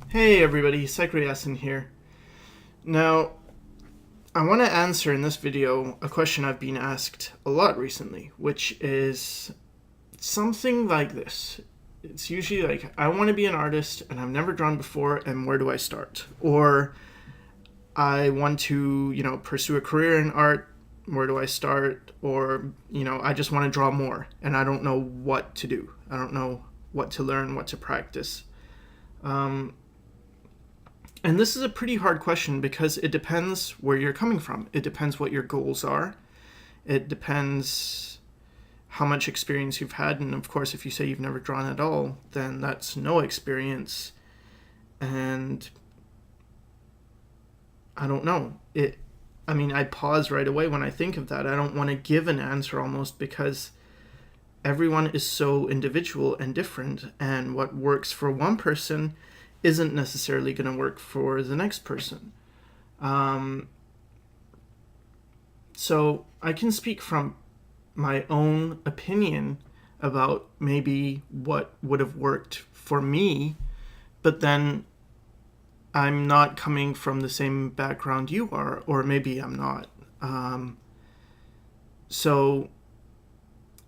Hey everybody, Sycra Yasin here. Now, I want to answer in this video a question I've been asked a lot recently, which is something like this. It's usually like, I want to be an artist and I've never drawn before, and where do I start? Or I want to, pursue a career in art, where do I start? Or, I just want to draw more and I don't know what to do. I don't know what to learn, what to practice. And this is a pretty hard question because it depends where you're coming from. It depends what your goals are. It depends how much experience you've had. And of course, if you say you've never drawn at all, then that's no experience. And I don't know. I pause right away when I think of that. I don't want to give an answer almost because everyone is so individual and different. And what works for one person isn't necessarily going to work for the next person. So I can speak from my own opinion about maybe what would have worked for me, but then I'm not coming from the same background you are, or maybe I'm not. So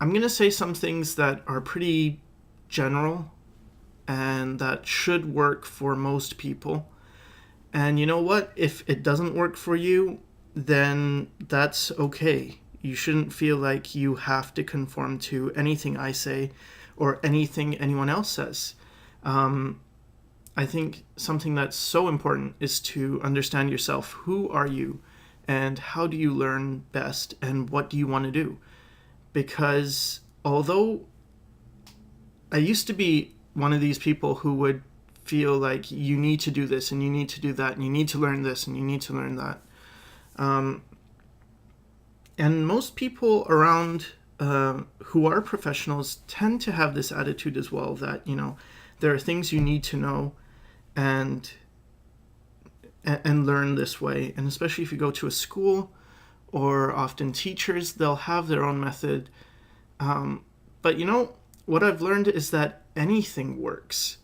I'm going to say some things that are pretty general and that should work for most people. And you know what? If it doesn't work for you, then that's okay. You shouldn't feel like you have to conform to anything I say or anything anyone else says. I think something that's so important is to understand yourself. Who are you? And how do you learn best? And what do you want to do? Because although I used to be one of these people who would feel like you need to do this and you need to do that and you need to learn this and you need to learn that. And most people around who are professionals tend to have this attitude as well, that, there are things you need to know and learn this way. And especially if you go to a school, or often teachers, they'll have their own method. But what I've learned is that anything works.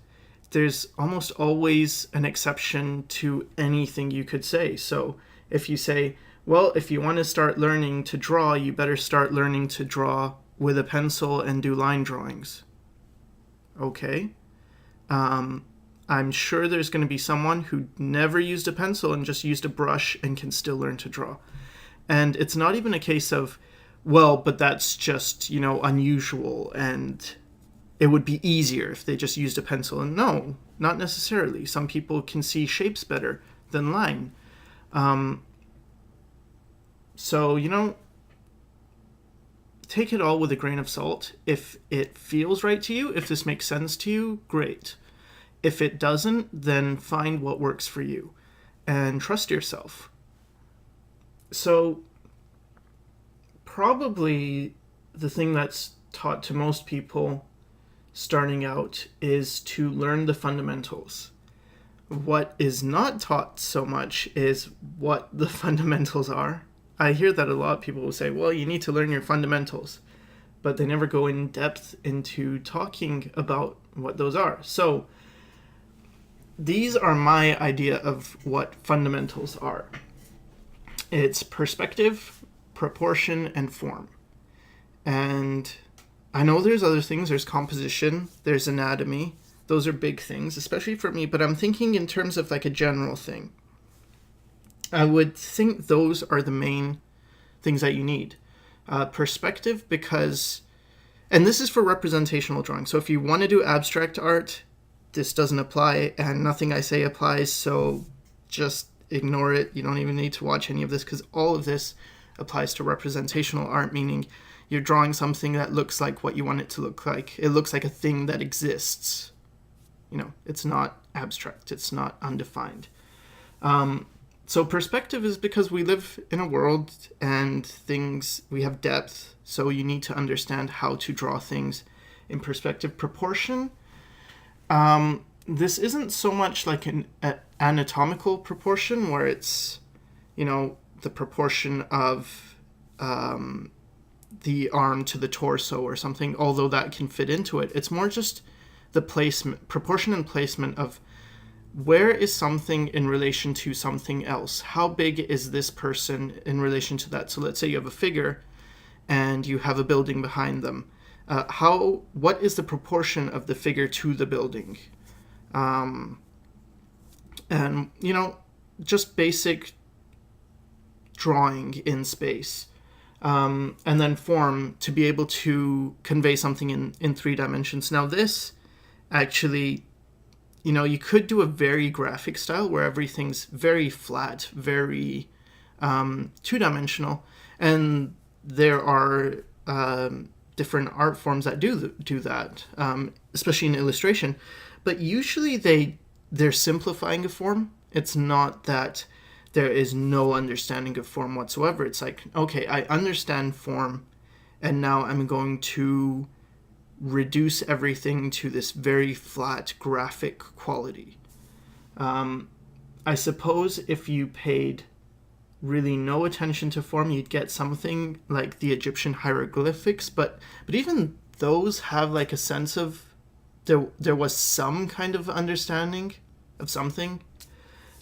There's almost always an exception to anything you could say. So if you say, well, if you want to start learning to draw, you better start learning to draw with a pencil and do line drawings. Okay. I'm sure there's going to be someone who never used a pencil and just used a brush and can still learn to draw. And it's not even a case of, well, but that's just, unusual and it would be easier if they just used a pencil. And no, not necessarily. Some people can see shapes better than line. So, take it all with a grain of salt. If it feels right to you, if this makes sense to you, great. If it doesn't, then find what works for you and trust yourself. So probably the thing that's taught to most people starting out is to learn the fundamentals. What is not taught so much is what the fundamentals are. I hear that a lot. People will say, well, you need to learn your fundamentals, but they never go in depth into talking about what those are. So these are my idea of what fundamentals are. It's perspective, proportion, and form. And I know there's other things. There's composition, there's anatomy. Those are big things, especially for me, but I'm thinking in terms of like a general thing. I would think those are the main things that you need. Perspective, because, and this is for representational drawing. So if you want to do abstract art, this doesn't apply, and nothing I say applies, so just ignore it. You don't even need to watch any of this, because all of this applies to representational art, meaning you're drawing something that looks like what you want it to look like. It looks like a thing that exists. It's not abstract. It's not undefined. So perspective is because we live in a world and we have depth, so you need to understand how to draw things in perspective. Proportion, this isn't so much like an anatomical proportion where it's, the proportion of the arm to the torso or something, although that can fit into it. It's more just the placement, proportion and placement of where is something in relation to something else? How big is this person in relation to that? So let's say you have a figure and you have a building behind them. What is the proportion of the figure to the building? And, just basic drawing in space. And then form to be able to convey something in 3 dimensions. Now this actually, you could do a very graphic style where everything's very flat, very 2-dimensional, and there are different art forms that do that, especially in illustration. But usually they're simplifying a form. It's not that there is no understanding of form whatsoever. It's like, okay, I understand form, and now I'm going to reduce everything to this very flat graphic quality. I suppose if you paid really no attention to form, you'd get something like the Egyptian hieroglyphics, but even those have like a sense of there was some kind of understanding of something.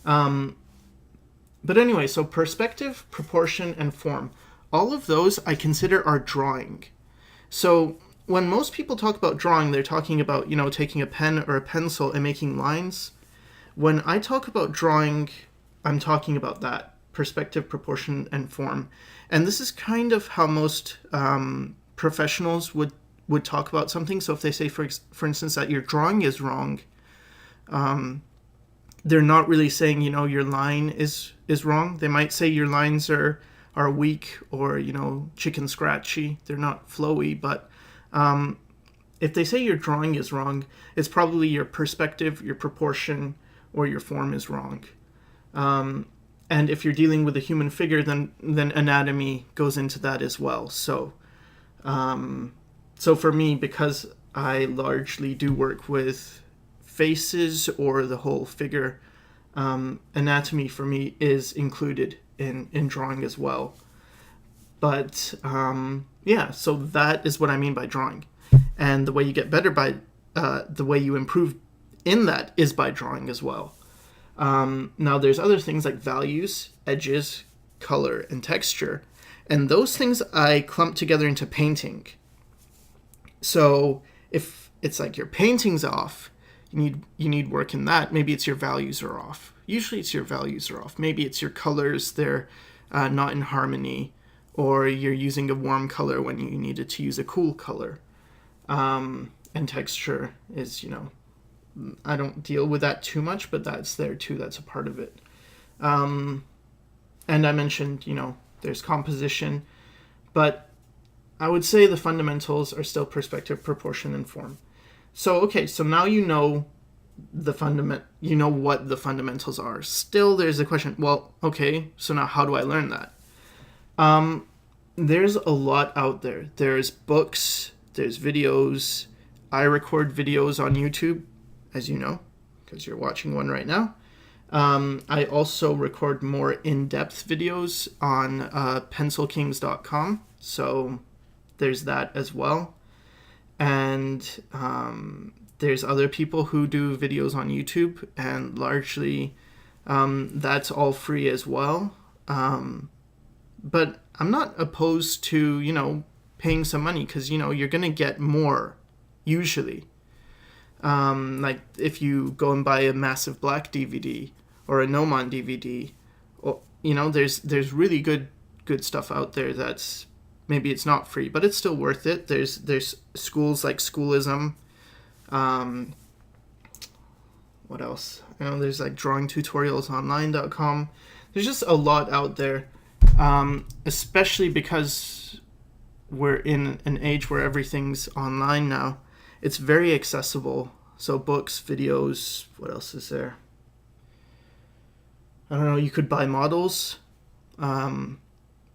But anyway, so perspective, proportion, and form, all of those I consider are drawing. So when most people talk about drawing, they're talking about, taking a pen or a pencil and making lines. When I talk about drawing, I'm talking about that, perspective, proportion, and form. And this is kind of how most professionals would talk about something. So if they say, for instance, that your drawing is wrong, they're not really saying, your line is wrong. They might say your lines are weak or, chicken scratchy. They're not flowy, but if they say your drawing is wrong, it's probably your perspective, your proportion, or your form is wrong. And if you're dealing with a human figure, then anatomy goes into that as well. So for me, because I largely do work with faces or the whole figure, anatomy for me is included in drawing as well. But so that is what I mean by drawing. And the way you get better by the way you improve in that is by drawing as well. Now there's other things like values, edges, color, and texture. And those things I clump together into painting. So if it's like your painting's off, you need work in that. Maybe it's your values are off. Usually it's your values are off. Maybe it's your colors, they're not in harmony, or you're using a warm color when you needed to use a cool color. And texture is, I don't deal with that too much, but that's there too. That's a part of it. And I mentioned, there's composition, but I would say the fundamentals are still perspective, proportion, and form. So, okay, so now you know what the fundamentals are. Still, there's a question, well, okay, so now how do I learn that? There's a lot out there. There's books, there's videos. I record videos on YouTube, as you know, because you're watching one right now. I also record more in-depth videos on pencilkings.com, so there's that as well. And there's other people who do videos on YouTube, and largely that's all free as well. But I'm not opposed to, paying some money, because, you're going to get more, usually. Like if you go and buy a Massive Black DVD or a Nomon DVD, or, there's really good stuff out there that's, maybe it's not free, but it's still worth it. There's schools like Schoolism. What else? There's like drawingtutorialsonline.com. There's just a lot out there, especially because we're in an age where everything's online now. It's very accessible. So books, videos, what else is there? I don't know, you could buy models.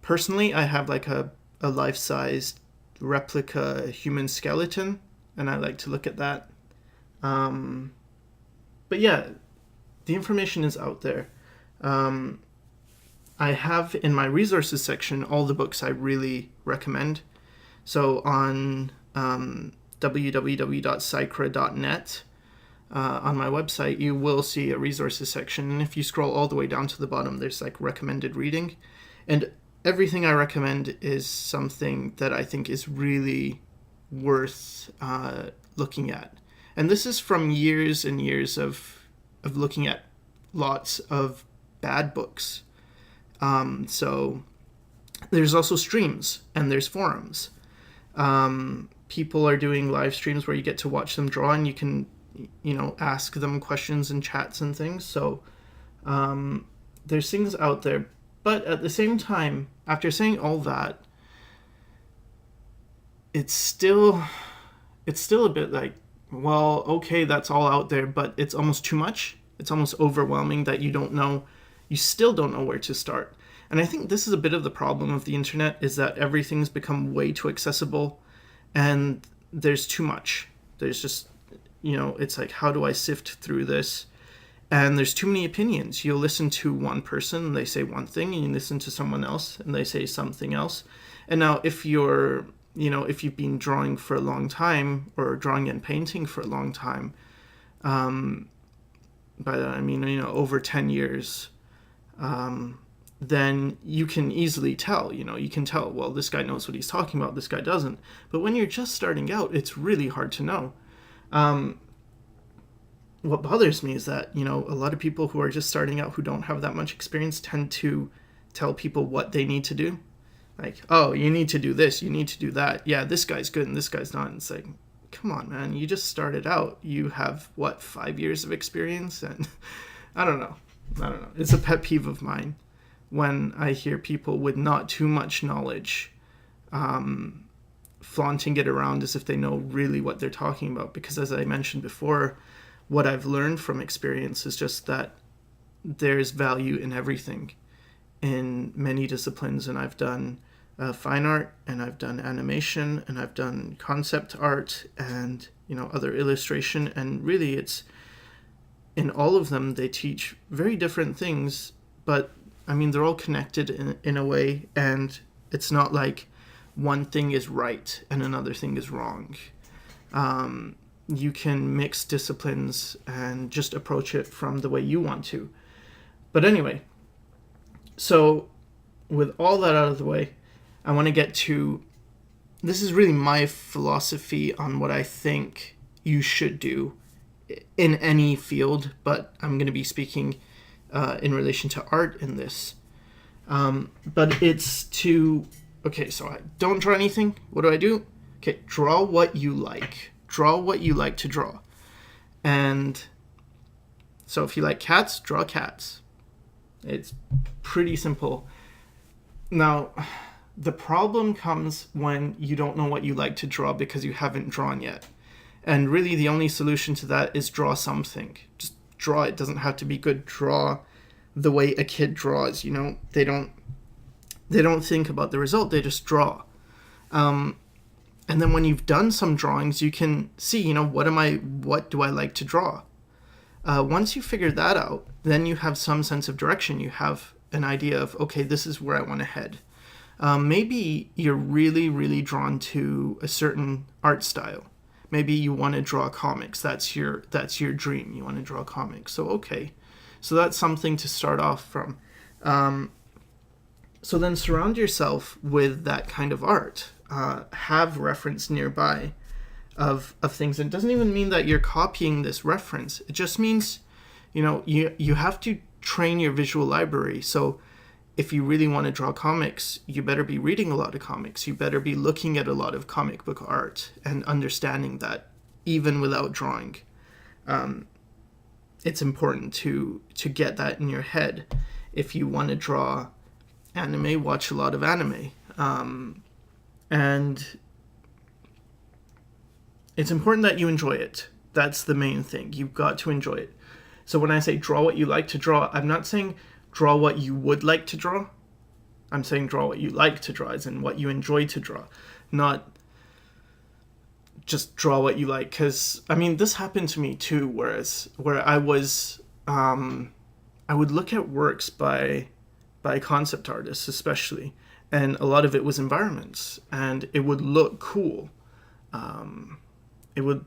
Personally, I have like a life-sized replica human skeleton, and I like to look at that. But yeah, the information is out there. I have in my resources section all the books I really recommend. So on www.sycra.net, on my website, you will see a resources section. And if you scroll all the way down to the bottom, there's like recommended reading. And everything I recommend is something that I think is really worth looking at. And this is from years and years of looking at lots of bad books. So there's also streams and there's forums. People are doing live streams where you get to watch them draw, and you can, ask them questions and chats and things. So there's things out there. But at the same time, after saying all that, it's still a bit like, well, okay, that's all out there, but it's almost too much. It's almost overwhelming that you still don't know where to start. And I think this is a bit of the problem of the internet, is that everything's become way too accessible and there's too much. There's just, it's like, how do I sift through this? And there's too many opinions. You'll listen to one person and they say one thing, and you listen to someone else and they say something else. And now if if you've been drawing for a long time, or drawing and painting for a long time, by that I mean, over 10 years, then you can easily tell, you can tell, well, this guy knows what he's talking about, this guy doesn't. But when you're just starting out, it's really hard to know. What bothers me is that, a lot of people who are just starting out, who don't have that much experience, tend to tell people what they need to do. Like, oh, you need to do this, you need to do that. Yeah, this guy's good and this guy's not. And it's like, come on, man, you just started out. You have, 5 years of experience? And I don't know. It's a pet peeve of mine when I hear people with not too much knowledge flaunting it around as if they know really what they're talking about. Because as I mentioned before, what I've learned from experience is just that there's value in everything, in many disciplines. And I've done fine art, and I've done animation, and I've done concept art, and other illustration. And really, it's in all of them, they teach very different things, but they're all connected in a way. And it's not like one thing is right and another thing is wrong. You can mix disciplines and just approach it from the way you want to. But anyway, so with all that out of the way, I want to get to, this is really my philosophy on what I think you should do in any field, but I'm going to be speaking in relation to art in this. But it's to, okay, so I don't draw anything. What do? Okay, draw what you like. Draw what you like to draw. And so if you like cats, draw cats. It's pretty simple. Now, the problem comes when you don't know what you like to draw because you haven't drawn yet. And really the only solution to that is draw something. Just draw. It doesn't have to be good. Draw the way a kid draws, They don't think about the result, they just draw. And then when you've done some drawings, you can see, what do I like to draw? Once you figure that out, then you have some sense of direction. You have an idea of, okay, this is where I want to head. Maybe you're really, really drawn to a certain art style. Maybe you want to draw comics. That's your dream. You want to draw comics. So, okay. So that's something to start off from. So then surround yourself with that kind of art. Have reference nearby of things. And it doesn't even mean that you're copying this reference. It just means, you have to train your visual library. So if you really want to draw comics, you better be reading a lot of comics. You better be looking at a lot of comic book art and understanding that even without drawing. It's important to get that in your head. If you want to draw anime, watch a lot of anime. And it's important that you enjoy it. That's the main thing. You've got to enjoy it. So when I say draw what you like to draw, I'm not saying draw what you would like to draw. I'm saying draw what you like to draw, as in what you enjoy to draw. Not just draw what you like. Because, this happened to me too, where I was, I would look at works by concept artists especially, and a lot of it was environments, and it would look cool. It would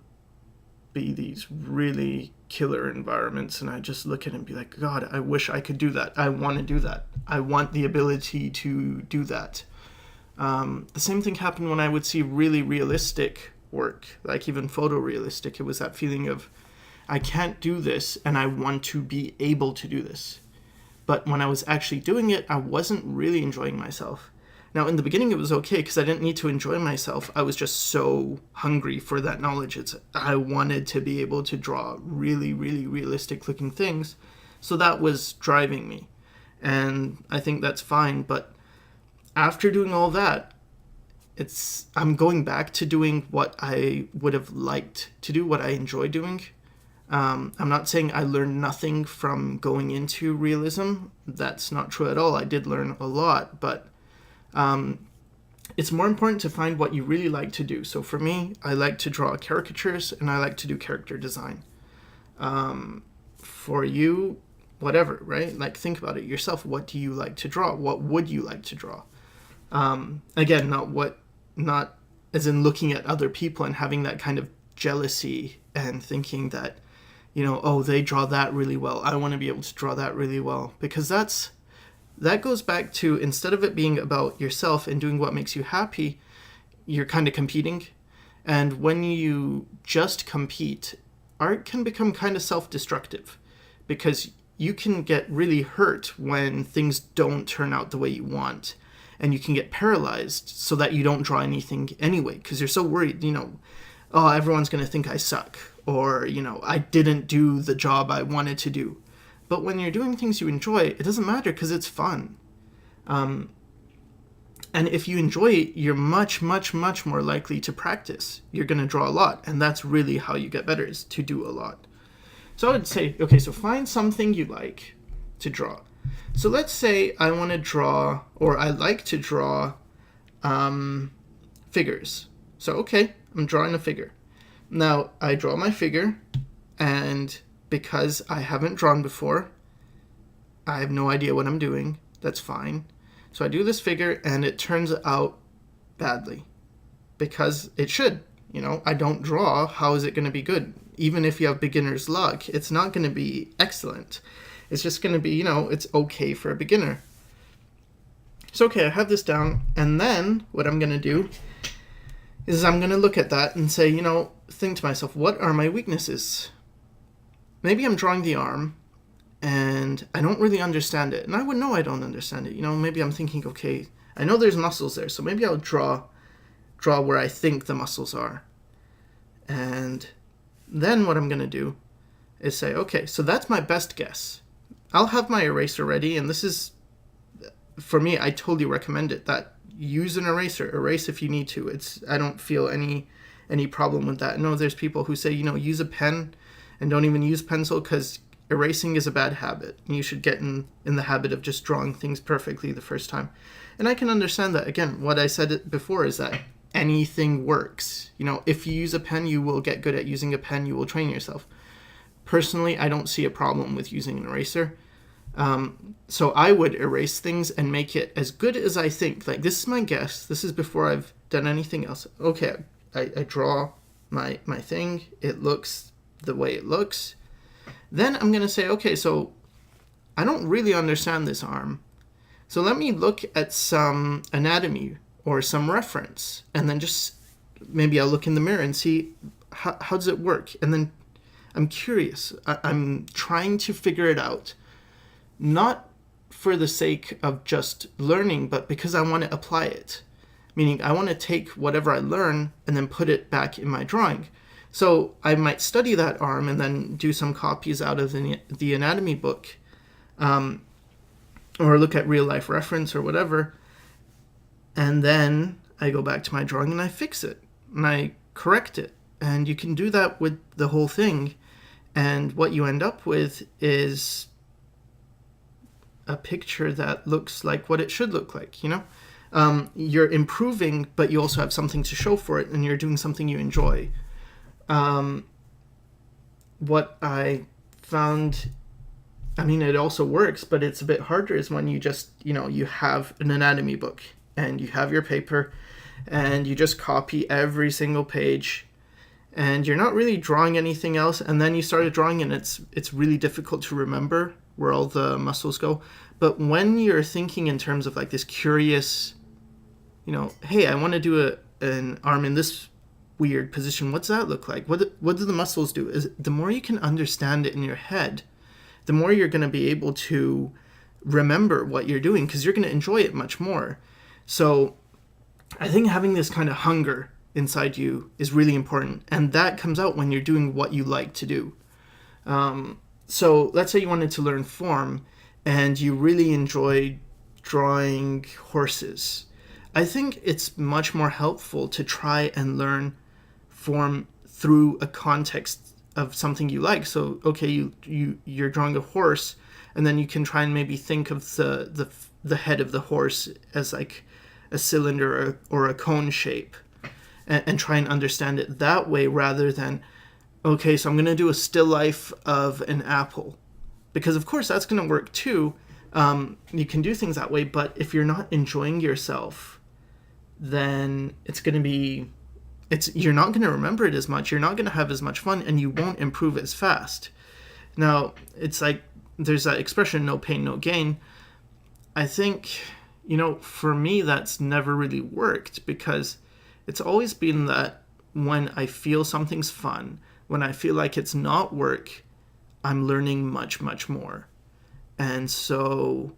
be these really killer environments, and I just look at it and be like, God, I wish I could do that. I want to do that. I want the ability to do that. The same thing happened when I would see really realistic work, like even photorealistic. It was that feeling of, I can't do this, and I want to be able to do this. But when I was actually doing it, I wasn't really enjoying myself. Now, in the beginning, it was okay because I didn't need to enjoy myself. I was just so hungry for that knowledge. I wanted to be able to draw really, really realistic looking things. So that was driving me. And I think that's fine. But after doing all that, I'm going back to doing what I would have liked to do, what I enjoy doing. I'm not saying I learned nothing from going into realism. That's not true at all. I did learn a lot, but it's more important to find what you really like to do. So for me, I like to draw caricatures and I like to do character design. For you, whatever, right? Like, think about it yourself. What do you like to draw? What would you like to draw? Again, not as in looking at other people and having that kind of jealousy and thinking that, oh, they draw that really well. I want to be able to draw that really well. Because that goes back to, instead of it being about yourself and doing what makes you happy, you're kind of competing. And when you just compete, art can become kind of self-destructive because you can get really hurt when things don't turn out the way you want. And you can get paralyzed so that you don't draw anything anyway because you're so worried, oh, everyone's going to think I suck, or, I didn't do the job I wanted to do. But when you're doing things you enjoy, it doesn't matter because it's fun. And if you enjoy it, you're much, much, much more likely to practice. You're going to draw a lot, and that's really how you get better, is to do a lot. So I would say, okay, so find something you like to draw. So let's say I want to draw, or I like to draw figures. So, okay, I'm drawing a figure. Now, I draw my figure, and because I haven't drawn before, I have no idea what I'm doing. That's fine. So I do this figure, and it turns out badly. Because it should. I don't draw. How is it going to be good? Even if you have beginner's luck, it's not going to be excellent. It's just going to be, it's okay for a beginner. So, okay, I have this down, and then what I'm going to do is I'm going to look at that and say, think to myself, what are my weaknesses? Maybe I'm drawing the arm, and I don't really understand it. And I would know I don't understand it. Maybe I'm thinking, okay, I know there's muscles there, so maybe I'll draw where I think the muscles are. And then what I'm going to do is say, okay, so that's my best guess. I'll have my eraser ready, and this is, for me, I totally recommend it, that use an eraser. Erase if you need to. I don't feel any problem with that. I know there's people who say, use a pen and don't even use pencil because erasing is a bad habit. You should get in the habit of just drawing things perfectly the first time. And I can understand that. Again, what I said before is that anything works. If you use a pen, you will get good at using a pen. You will train yourself. Personally, I don't see a problem with using an eraser. So I would erase things and make it as good as I think. Like, this is my guess. This is before I've done anything else. Okay, I draw my thing. It looks the way it looks. Then I'm going to say, okay, so I don't really understand this arm. So let me look at some anatomy or some reference. And then just maybe I'll look in the mirror and see how does it work. And then I'm curious. I'm trying to figure it out. Not for the sake of just learning, but because I want to apply it. Meaning I want to take whatever I learn and then put it back in my drawing. So I might study that arm and then do some copies out of the anatomy book, or look at real life reference or whatever. And then I go back to my drawing and I fix it and I correct it. And you can do that with the whole thing. And what you end up with is a picture that looks like what it should look like, You're improving, but you also have something to show for it, and you're doing something you enjoy. What I found, it also works, but it's a bit harder, is when you just, you have an anatomy book, and you have your paper, and you just copy every single page, and you're not really drawing anything else, and then you started drawing and it's really difficult to remember where all the muscles go. But when you're thinking in terms of like this curious, hey, I want to do an arm in this weird position, what's that look like, what do the muscles do, is the more you can understand it in your head, the more you're going to be able to remember what you're doing, because you're going to enjoy it much more. So I think having this kind of hunger inside you is really important, and that comes out when you're doing what you like to do. So let's say you wanted to learn form and you really enjoy drawing horses. I think it's much more helpful to try and learn form through a context of something you like. So okay, you're drawing a horse, and then you can try and maybe think of the head of the horse as like a cylinder or a cone shape, and try and understand it that way, rather than, okay, so I'm going to do a still life of an apple. Because of course that's going to work too. You can do things that way, but if you're not enjoying yourself, then you're not going to remember it as much, you're not going to have as much fun, and you won't improve as fast. Now, it's like there's that expression, no pain, no gain. I think, for me, that's never really worked, because it's always been that when I feel something's fun, when I feel like it's not work, I'm learning much, much more. And so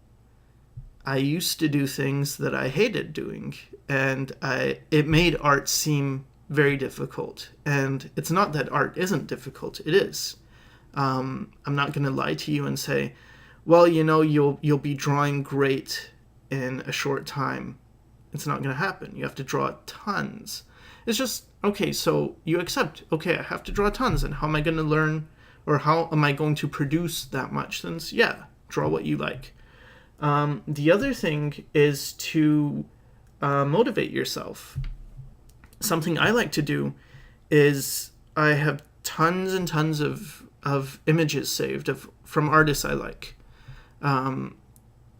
I used to do things that I hated doing, and it made art seem very difficult. And it's not that art isn't difficult, it is. I'm not going to lie to you and say, well, you'll be drawing great in a short time. It's not going to happen. You have to draw tons. It's just, okay, so you accept, okay, I have to draw tons, and how am I going to learn, or how am I going to produce that much? Then, yeah, draw what you like. The other thing is to motivate yourself. Something I like to do is I have tons and tons of images saved from artists I like.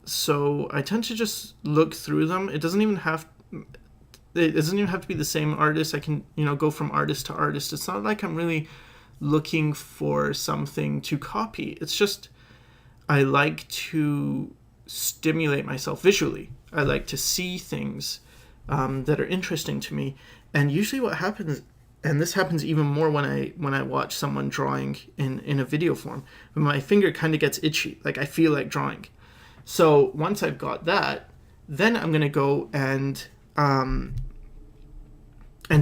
So I tend to just look through them. It doesn't even have to be the same artist. I can, go from artist to artist. It's not like I'm really looking for something to copy. It's just I like to stimulate myself visually. I like to see things that are interesting to me. And usually what happens, and this happens even more when I watch someone drawing in a video form, when my finger kind of gets itchy, like I feel like drawing. So once I've got that, then I'm going to go and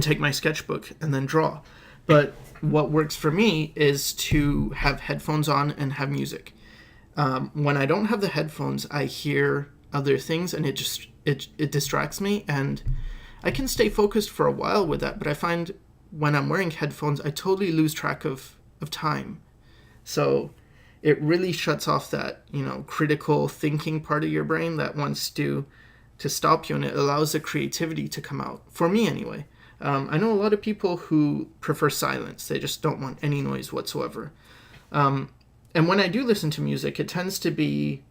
take my sketchbook and then draw. But what works for me is to have headphones on and have music. When I don't have the headphones, I hear other things, and it distracts me, and I can stay focused for a while with that. But I find when I'm wearing headphones, I totally lose track of time. So it really shuts off that, critical thinking part of your brain that wants to stop you, and it allows the creativity to come out. For me, anyway. I know a lot of people who prefer silence. They just don't want any noise whatsoever. And when I do listen to music, it tends to be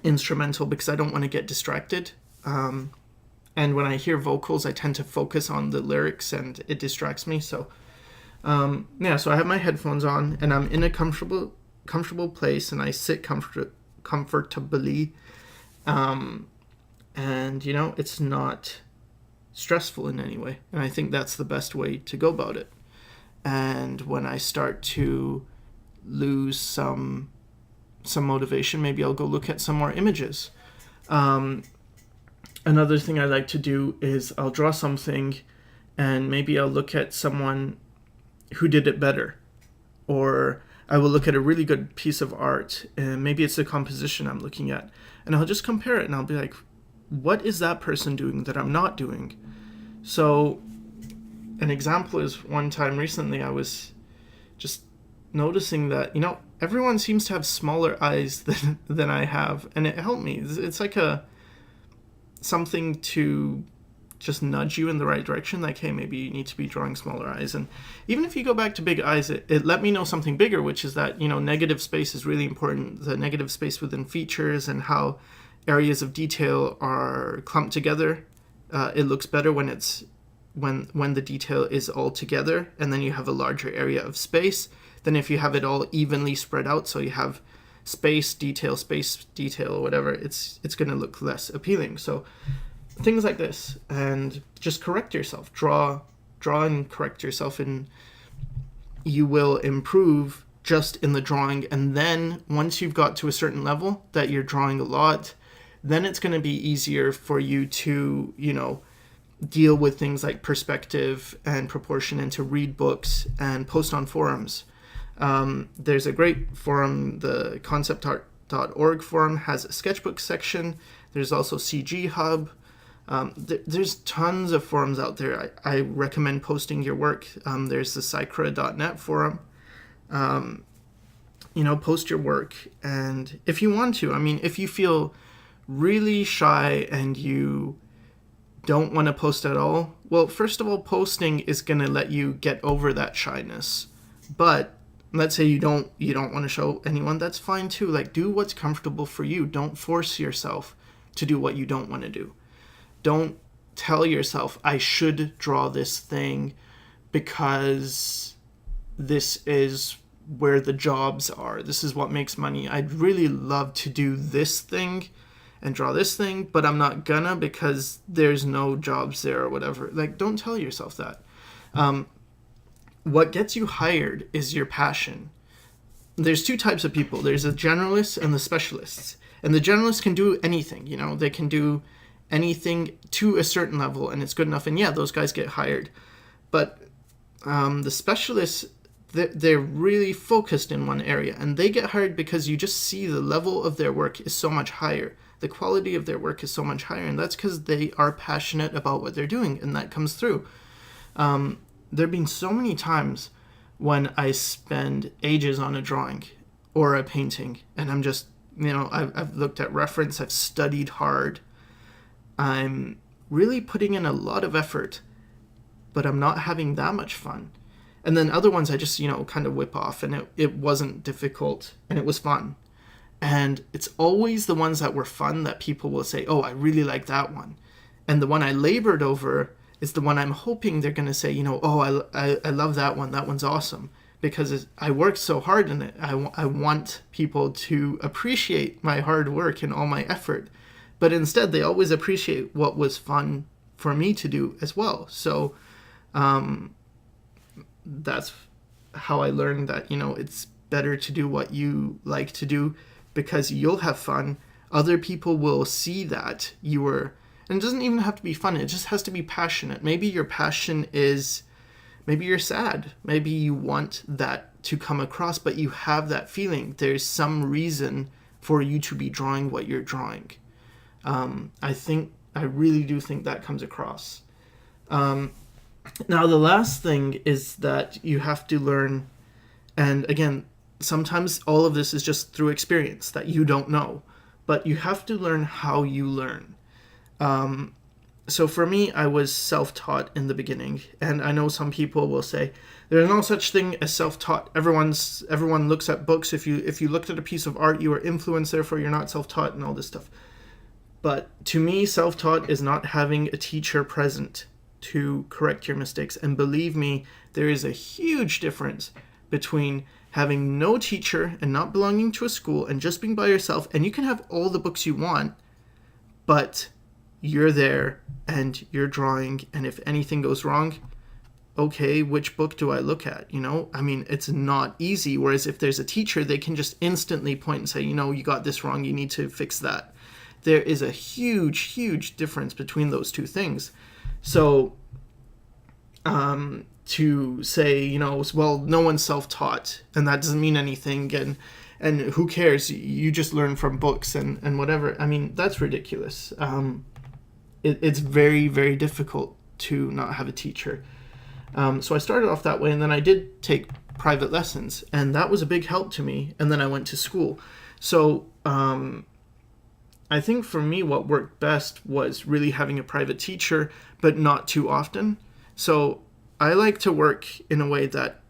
instrumental because I don't want to get distracted. And when I hear vocals, I tend to focus on the lyrics, and it distracts me. So, so I have my headphones on, and I'm in a comfortable place, and I sit comfortably. And, it's not stressful in any way. And I think that's the best way to go about it. And when I start to lose some motivation, maybe I'll go look at some more images. Another thing I like to do is I'll draw something, and maybe I'll look at someone who did it better, or I will look at a really good piece of art, and maybe it's the composition I'm looking at, and I'll just compare it, and I'll be like, what is that person doing that I'm not doing? So an example is one time recently I was just noticing that, everyone seems to have smaller eyes than I have, and it helped me. It's like something to just nudge you in the right direction, like, hey, maybe you need to be drawing smaller eyes. And even if you go back to big eyes, it let me know something bigger, which is that, negative space is really important. The negative space within features and how areas of detail are clumped together. It looks better when it's when the detail is all together, and then you have a larger area of space than if you have it all evenly spread out. So you have space, detail, or whatever. It's going to look less appealing. So things like this, and just correct yourself. Draw and correct yourself, and you will improve just in the drawing. And then once you've got to a certain level that you're drawing a lot, then it's going to be easier for you to, deal with things like perspective and proportion, and to read books and post on forums. There's a great forum, the conceptart.org forum has a sketchbook section. There's also CG Hub. There's tons of forums out there. I recommend posting your work. There's the Sycra.net forum. Post your work. And if you want to, if you feel really shy and you don't want to post at all, well, first of all, posting is going to let you get over that shyness. But let's say you don't want to show anyone, that's fine too. Like, do what's comfortable for you. Don't force yourself to do what you don't want to do. Don't tell yourself, I should draw this thing because this is where the jobs are. This is what makes money. I'd really love to do this thing and draw this thing, but I'm not gonna because there's no jobs there or whatever. Like, don't tell yourself that. What gets you hired is your passion. There's two types of people. There's the generalists and the specialists. And the generalists can do anything, they can do anything to a certain level and it's good enough. And yeah, those guys get hired. But the specialists, they're really focused in one area, and they get hired because you just see the level of their work is so much higher. The quality of their work is so much higher, and that's because they are passionate about what they're doing, and that comes through. There have been so many times when I spend ages on a drawing or a painting, and I'm just, I've looked at reference, I've studied hard, I'm really putting in a lot of effort, but I'm not having that much fun. And then other ones I just, kind of whip off, and it wasn't difficult, and it was fun. And it's always the ones that were fun that people will say, oh, I really like that one. And the one I labored over is the one I'm hoping they're going to say, oh, I love that one. That one's awesome. Because I worked so hard in it. I want people to appreciate my hard work and all my effort. But instead, they always appreciate what was fun for me to do as well. So that's how I learned that, it's better to do what you like to do, because you'll have fun. Other people will see that you were, and it doesn't even have to be fun. It just has to be passionate. Maybe your passion is, maybe you're sad. Maybe you want that to come across, but you have that feeling. There's some reason for you to be drawing what you're drawing. I really do think that comes across. Now, the last thing is that you have to learn, and again, sometimes all of this is just through experience that you don't know, but you have to learn how you learn. So for me, I was self-taught in the beginning, and I know some people will say there's no such thing as self-taught. Everyone looks at books. If you looked at a piece of art, you are influenced, therefore you're not self-taught, and all this stuff. But to me, self-taught is not having a teacher present to correct your mistakes. And believe me, there is a huge difference between having no teacher and not belonging to a school and just being by yourself, and you can have all the books you want, but you're there and you're drawing, and if anything goes wrong, okay, which book do I look at? It's not easy. Whereas if there's a teacher, they can just instantly point and say, you got this wrong, you need to fix that. There is a huge, huge difference between those two things. So to say, well, no one's self-taught and that doesn't mean anything, and who cares, you just learn from books and whatever, that's ridiculous. It's very, very difficult to not have a teacher. So I started off that way, and then I did take private lessons, and that was a big help to me, and then I went to school. So I think for me what worked best was really having a private teacher, but not too often. So I like to work in a way that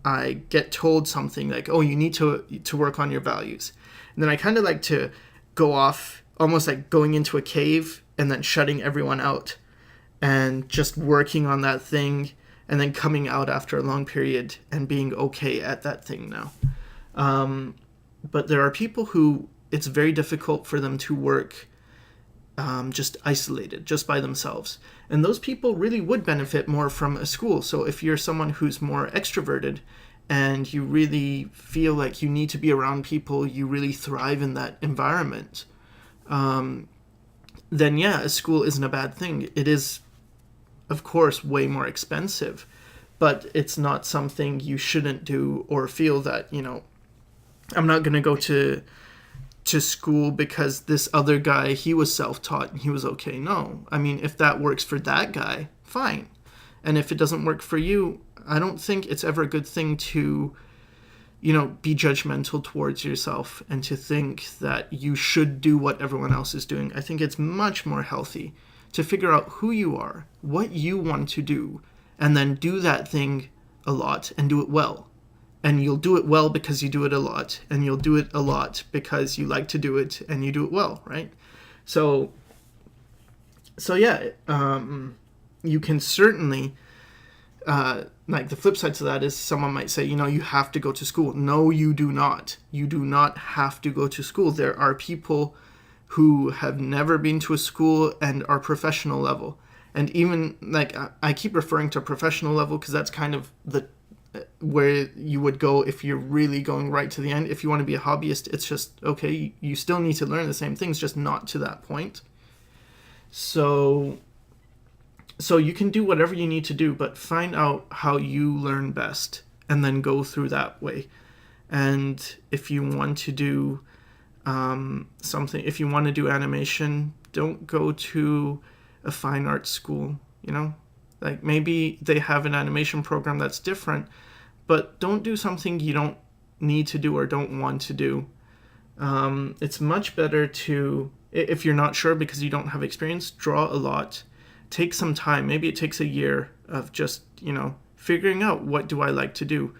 I get told something like, oh, you need to work on your values. And then I kind of like to go off, almost like going into a cave and then shutting everyone out. and just working on that thing and then coming out after a long period and being okay at that thing now. But there are people who it's very difficult for them to work just isolated, just by themselves. And those people really would benefit more from a school. So if you're someone who's more extroverted and you really feel like you need to be around people, you really thrive in that environment, then yeah, a school isn't a bad thing. It is, of course, way more expensive, but it's not something you shouldn't do or feel that, I'm not going to go to school because this other guy, he was self-taught and he was okay. No, I mean, if that works for that guy, fine. And if it doesn't work for you, I don't think it's ever a good thing to, be judgmental towards yourself and to think that you should do what everyone else is doing. I think it's much more healthy to figure out who you are, what you want to do, and then do that thing a lot and do it well. And you'll do it well because you do it a lot, and you'll do it a lot because you like to do it and you do it well, right? So yeah, you can certainly, like the flip side to that is someone might say, you have to go to school. No, you do not. You do not have to go to school. There are people who have never been to a school and are professional level. And even, like, I keep referring to professional level because that's kind of where you would go if you're really going right to the end. If you want to be a hobbyist, it's just, okay, you still need to learn the same things, just not to that point. So you can do whatever you need to do, but find out how you learn best and then go through that way. And if you want to do something, if you want to do animation, don't go to a fine arts school, Like maybe they have an animation program that's different, but don't do something you don't need to do or don't want to do. It's much better to, if you're not sure because you don't have experience, draw a lot. Take some time. Maybe it takes a year of just, figuring out what do I like to do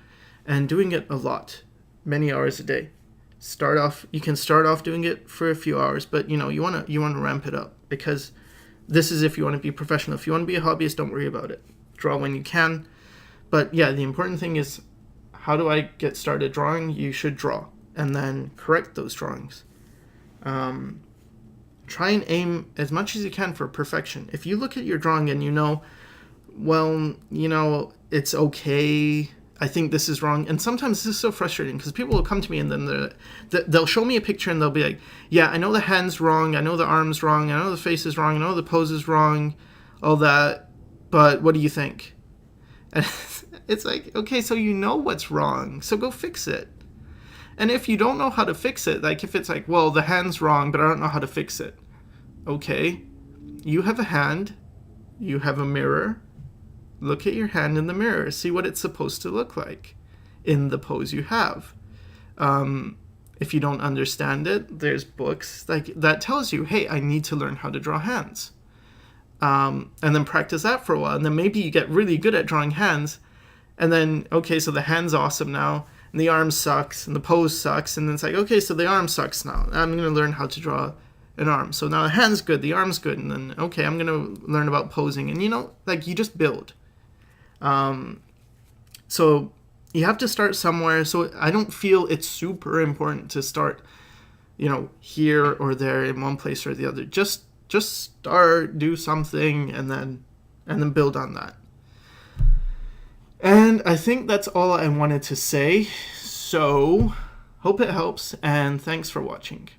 and doing it a lot, many hours a day. You can start off doing it for a few hours, but you want to ramp it up because this is if you want to be professional. If you want to be a hobbyist, don't worry about it. Draw when you can. But yeah, the important thing is, how do I get started drawing? You should draw and then correct those drawings. Try and aim as much as you can for perfection. If you look at your drawing and it's okay, I think this is wrong. And sometimes this is so frustrating because people will come to me and then they'll show me a picture and they'll be like, yeah, I know the hand's wrong, I know the arm's wrong, I know the face is wrong, I know the pose is wrong, all that, but what do you think? And it's like, okay, so you know what's wrong, so go fix it. And if you don't know how to fix it, like if it's like, well, the hand's wrong, but I don't know how to fix it. Okay, you have a hand, you have a mirror. Look at your hand in the mirror. See what it's supposed to look like in the pose you have. If you don't understand it, there's books that tells you, hey, I need to learn how to draw hands. And then practice that for a while. And then maybe you get really good at drawing hands. And then, okay, so the hand's awesome now. And the arm sucks. And the pose sucks. And then it's like, okay, so the arm sucks now. I'm going to learn how to draw an arm. So now the hand's good. The arm's good. And then, okay, I'm going to learn about posing. And, you just build. So you have to start somewhere. So I don't feel it's super important to start, here or there in one place or the other. Just start, do something, and then build on that. And I think that's all I wanted to say. So hope it helps, and thanks for watching.